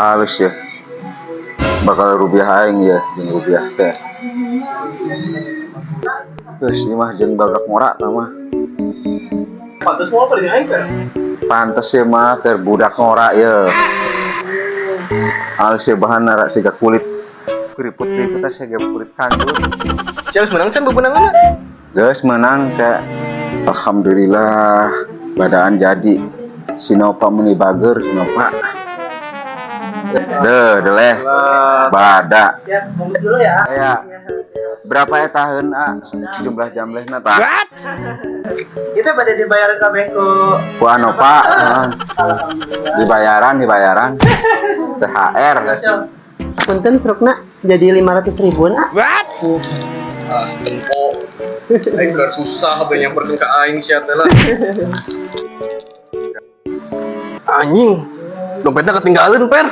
halus ya. Bakal rupiah aing ya, jeung rupiah teh. Geus ieu mah jeung badak ngora mah. Pantes mau apa dengan aing kan? Pantes ya mah keur budak ngora ya. Halus ya bahan nara siga kulit keriput teh siga kulit kandur. Siapa menang can bebenangan? Geus menang teh. Alhamdulillah badaan jadi. Sinopa meni bager Sinopa. Deleh bada. Ya, bungkus dulu ya. Ya. Berapa ya tahun jumlah jamlehna tah? Kita pada dibayar kabeh ku Anu Pak. Dibayaran. THR. Punten strukna jadi 500.000 ah. Tempo. Aing kan susah kabeh nyamperkeun ka aing sia teh lah. Anjing. Dompetnya ketinggalan, Per.